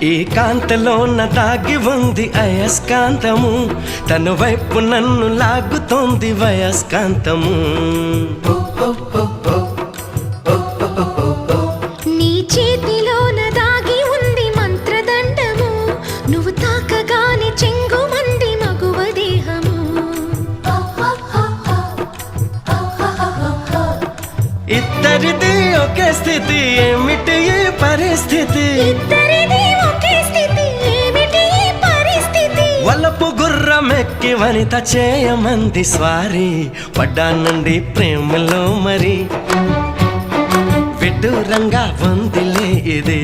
ఈ కాంతలోన దాగి ఉంది అయస్కాంతము, తన వైపు నన్ను లాగుతోంది వయస్కాంతము. నీ చేతిలోన దాగి ఉంది మంత్రదండము, నువ్వు తాకగానే చెంగుమంది మగువ దేహము. ఇద్దరిది ఒకే స్థితి, ఏమిటి ఈ పరిస్థితి? వలపు గుర్రమెక్కి వనిత చేయమంది స్వారీ, పడ్డానండి ప్రేమలో మరి విడ్డూరంగా ఉందిలే ఇది.